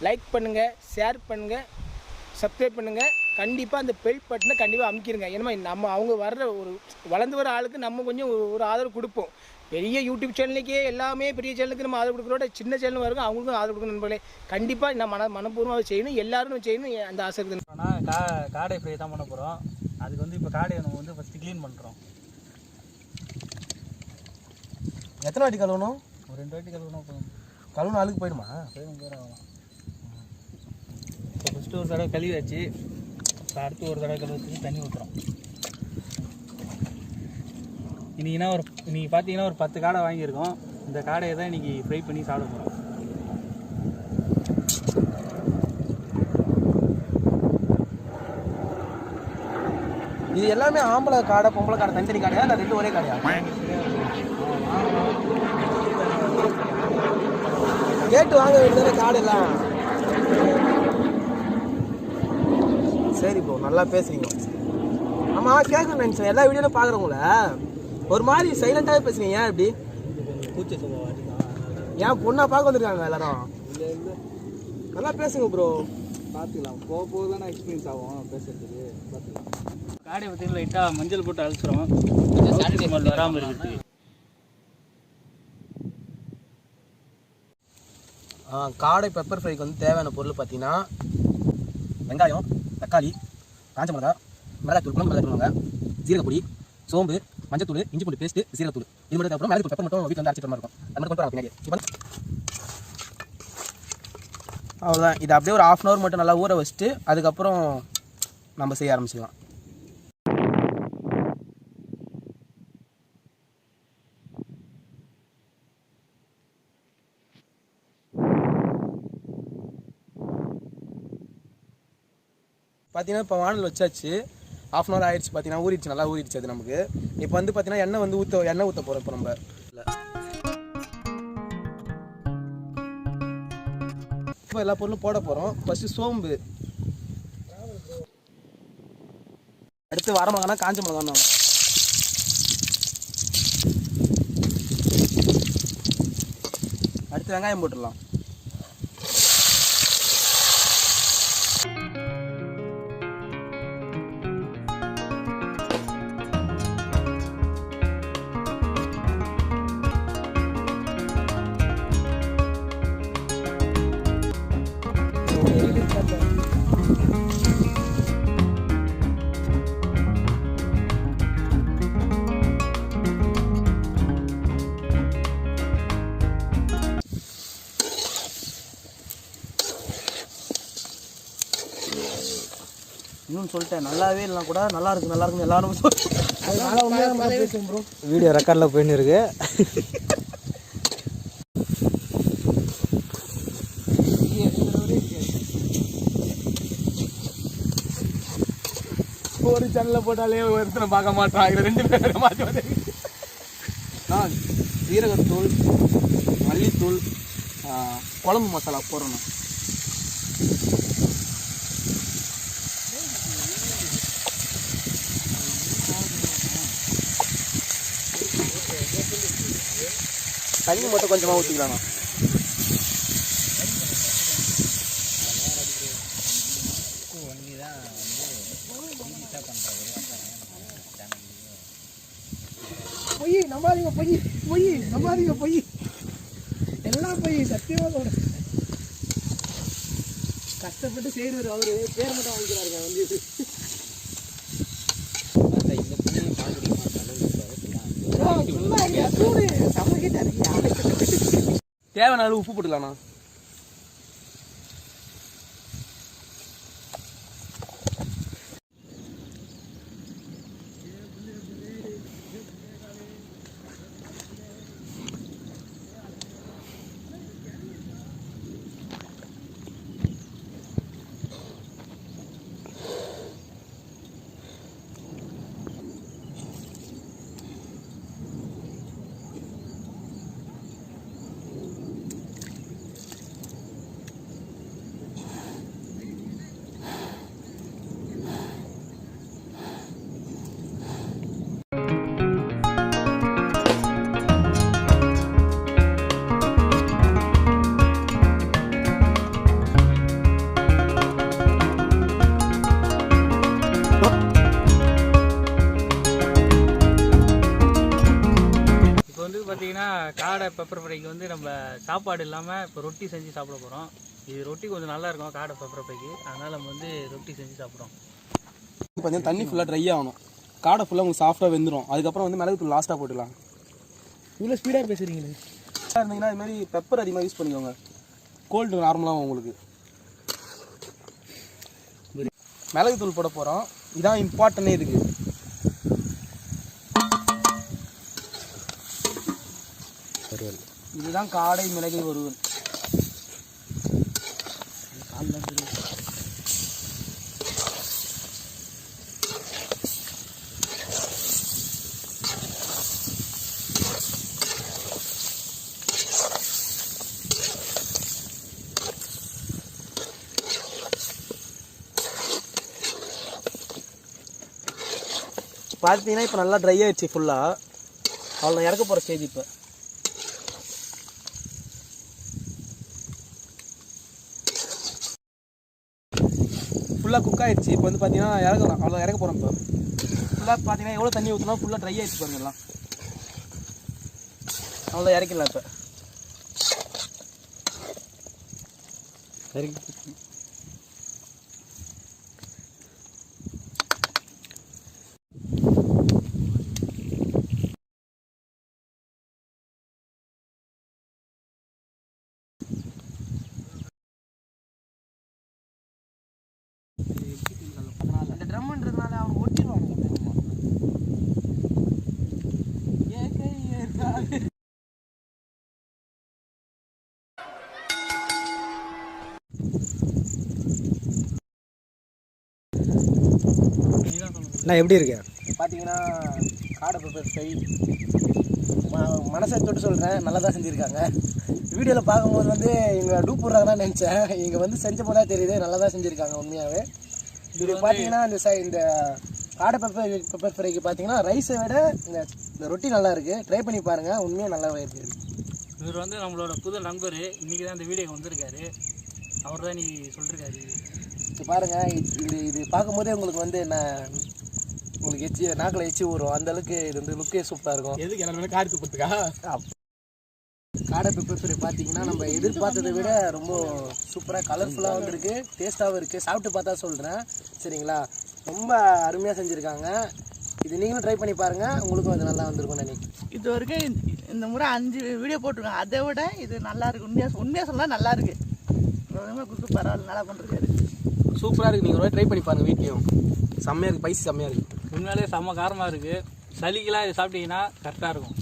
Like பண்ணுங்கள், share பண்ணுங்கள், subscribe பண்ணுங்கள். கண்டிப்பாக அந்த பெல் பட்டனை கண்டிப்பாக அமுக்கிடுங்க. ஏன்னா நம்ம அவங்க வர்ற ஒரு வளர்ந்து வர ஆளுக்கு நம்ம கொஞ்சம் ஒரு ஆதரவு கொடுப்போம். பெரிய யூடியூப் சேனலுக்கே எல்லாமே பெரிய சேனலுக்கு நம்ம ஆதரவு கொடுக்குறோட சின்ன சேனல் வரும் அவங்களுக்கும் ஆதரவு கொடுக்கணும் நண்பர்களே. கண்டிப்பாக நான் மனப்பூர்வமாக செய்யணும், எல்லாரும் செய்யணும் அந்த ஆசை இருக்குது. ஆனால் காடை ஃப்ரை தான் பண்ண போகிறோம். அதுக்கு வந்து இப்போ காடையை நம்ம வந்து ஃபஸ்ட்டு க்ளீன் பண்ணுறோம். எத்தனை வாட்டி கழுவணும்? ஒரு 2 வாட்டி கழுவணும். கழுவுன ஆளுக்கு போயிடுமா? போயிடும். இப்போ ஃபஸ்ட்டு ஒரு தடவை கழுவி வச்சு அடுத்து ஒரு தடவை கழுவுறதுக்கு தண்ணி ஊற்றுறோம். இன்றைக்கி பார்த்தீங்கன்னா ஒரு 10 காடை வாங்கியிருக்கோம். இந்த காடையை தான் இன்றைக்கி ஃப்ரை பண்ணி சாப்பிட போகிறோம். இது எல்லாமே ஆம்பளை காடை பொம்பளை காடை தனித்தனி காடையா இல்லை 2 ஒரே காடையா? கேட்டு வாங்க வேண்டியதானே காடு எல்லாம். சரி ப்ரோ, நல்லா பேசுறீங்க. ஆமாம், கேட்கணும் நினச்சேன். எல்லா வீடியோவும் பார்க்குறவங்கள ஒரு மாதிரி சைலண்டாகவே பேசுறீங்க. ஏன் இப்படி? பூச்சி ஏன் பொண்ணா பார்க்க வந்துருக்காங்க எல்லாரும்? நல்லா பேசுங்க ப்ரோ. பார்த்துக்கலாம், போக போக தானே எக்ஸ்பீரியன்ஸ் ஆகும் பேசுறதுக்கு. பார்த்துக்கலாம். காடையை பற்றி லைட்டாக மஞ்சள் போட்டு அழைச்சிரும், சாட்டர்டே மாதிரி வராமல் இருக்குது. காடை பெப்பர் ஃப்ரைக்கு வந்து தேவையான பொருள் பார்த்தீங்கன்னா வெங்காயம், தக்காளி, காஞ்ச மிளகா, மிளகாத்தூள், குழம்பு மிளகாத்தூள், ஜீரகப்பொடி, சோம்பு, மஞ்சத்தூள், இஞ்சி பூண்டு பேஸ்ட்டு, சீரகத்தூள். இது மட்டும் தேவைப்படும். மிளகாத்தூள் பெப்பர் மட்டும் வீட்டில் வந்து அரைச்சிட்டு இருக்கும். அது மட்டும் கொண்டு வராங்க பின்னாடி. இப்போ அவ்வளோதான். இது அப்படியே ஒரு 1/2 hour மட்டும் நல்லா ஊற வச்சுட்டு அதுக்கப்புறம் நம்ம செய்ய ஆரம்பிச்சிக்கலாம். பார்த்தீங்கன்னா இப்போ வானல் வச்சாச்சு. 1/2 hour ஆயிடுச்சு. பார்த்தீங்கன்னா ஊறிடுச்சு, நல்லா ஊறிடுச்சு அது நமக்கு. இப்போ வந்து பார்த்தீங்கன்னா எண்ணெய் ஊற்ற போகிறோம். இப்போ நம்ம இப்போ எல்லா பொருளும் போட போகிறோம். ஃபஸ்ட்டு சோம்பு, அடுத்து வரமிளகானா காஞ்ச மிளகானா, அடுத்து வெங்காயம் போட்டுடலாம். இன்னும் சொல்லிட்டேன், நல்லாவே இல்லைனா கூட நல்லா இருக்குன்னு எல்லாரும் வீடியோ ரெக்கார்டில் போயின்னு இருக்கு. ஒரு சேனலில் போட்டாலே ஒருத்தனை பார்க்க மாட்டான். 2 பேரும் மாற்றி வந்து ஜீரகத்தூள், மல்லித்தூள், குழம்பு மசாலா போடணும். தண்ணி மட்டும் கொஞ்சமாக ஊற்றிக்கலாம். பொய் நம்பாதீங்க, பொய் நம்பாதீங்க, பொய் எல்லாம் பொய். சத்தியமாக சொல்கிறேன். கஷ்டப்பட்டு செய்கிறாரு அவரு, பேர் மட்டும் வாங்கிக்கிறாருங்க வந்து. தேவையான அளவு உப்பு போட்டுக்கலாம்ண்ணா. காடை பெப்பர் ஃப்ரைக்கு வந்து நம்ம சாப்பாடு இல்லாமல் இப்போ ரொட்டி செஞ்சு சாப்பிட போகிறோம். இது ரொட்டி கொஞ்சம் நல்லா இருக்கும் காடை பெப்பர் ஃப்ரைக்கு, அதனால் நம்ம வந்து ரொட்டி செஞ்சு சாப்பிட்றோம். பார்த்தீங்கன்னா தண்ணி ஃபுல்லாக ட்ரை ஆகணும், காடை ஃபுல்லாக உங்களுக்கு சாஃப்டாக வெந்துடும். அதுக்கப்புறம் வந்து மிளகுத்தூள் லாஸ்ட்டாக போட்டுக்கலாம். இவ்வளோ ஸ்பீடாக பேசுகிறீங்களே. இருந்தீங்கன்னா இது மாதிரி பெப்பர் அதிகமாக யூஸ் பண்ணிக்கோங்க, கோல்டு நார்மலாக உங்களுக்கு. மிளகுத்தூள் போட போகிறோம், இதான் இம்பார்ட்டனே இதுக்கு. இதுதான் காடை மிளகை வறுவல். பார்த்தீங்கன்னா இப்போ நல்லா ட்ரை ஆயிடுச்சு ஃபுல்லாக. அவ்வளோ இறக்க போகிற ஸ்டேஜ். இப்போ ஃபுல்லாக குக் ஆகிடுச்சு. இப்போ வந்து பார்த்தீங்கன்னா இறக்கலாம், அவ்வளோ இறக்க போகிறோம். இப்போ ஃபுல்லாக பார்த்தீங்கன்னா எவ்வளோ தண்ணி ஊற்றினா ஃபுல்லாக ட்ரை ஆகிடுச்சு பாருங்க எல்லாம். அவ்வளோ இறக்கலாம். இப்போ இறக்கி அந்த ட்ரம்ன்றதுனால அவன் ஒட்டிடுவாங்க. நான் எப்படி இருக்கேன் பார்த்தீங்கன்னா காடை பெப்பர் ஃப்ரை மனசை தொட்டு சொல்கிறேன், நல்லா தான் செஞ்சுருக்காங்க. வீடியோவில் பார்க்கும்போது வந்து இவங்க டூப் போடுறாங்கன்னு நினச்சேன். இங்கே வந்து செஞ்ச போது தான் தெரியுது, நல்லா தான் செஞ்சுருக்காங்க உண்மையாகவே. இது பார்த்தீங்கன்னா இந்த காடை பெப்பர் ஃப்ரைக்கு பார்த்தீங்கன்னா ரைஸை விட இந்த ரொட்டி நல்லா இருக்குது. ட்ரை பண்ணி பாருங்கள், உண்மையாக நல்லாவே இருக்குது. இவர் வந்து நம்மளோட புது நண்பர், இன்றைக்கி தான் இந்த வீடியோக்கு வந்திருக்காரு. அவர் தான் நீ சொல்லியிருக்காரு. இப்போ பாருங்கள், இது பார்க்கும்போதே உங்களுக்கு வந்து உங்களுக்கு நாக்கில் எச்சி வரும். அந்தளவுக்கு இது வந்து லுக்கே சூப்பராக இருக்கும். எதுக்கு எல்லாருமே காரி துப்புறதுக்கா? காடை பெப்பர் ஃப்ரை பார்த்தீங்கன்னா நம்ம எதிர்பார்த்ததை விட ரொம்ப சூப்பராக கலர்ஃபுல்லாக வந்துருக்கு, டேஸ்ட்டாகவும் இருக்குது. சாப்பிட்டு பார்த்தா சொல்கிறேன் சரிங்களா. ரொம்ப அருமையாக செஞ்சுருக்காங்க. இது நீங்களும் ட்ரை பண்ணி பாருங்கள், உங்களுக்கும் அது நல்லா வந்திருக்கும்னு நினைக்கிறேன். இது வரைக்கும் இந்த முறை 5 வீடியோ போட்டிருக்கோம், அதை விட இது நல்லா இருக்குது. உண்மையாக சொன்னால் நல்லா இருக்குது. குக்கு பரவாயில்ல, நல்லா பண்ணிருக்காரு. சூப்பராக இருக்குது. நீங்கள் ஒரு ட்ரை பண்ணி பாருங்கள் வீட்லேயும். செம்மையாக இருக்குது, பைசி செம்மையாக இருக்குது. உண்மையிலே செம்ம காரமாக இருக்குது. சளிக்கெல்லாம் இது சாப்பிட்டீங்கன்னா கரெக்டாக இருக்கும்.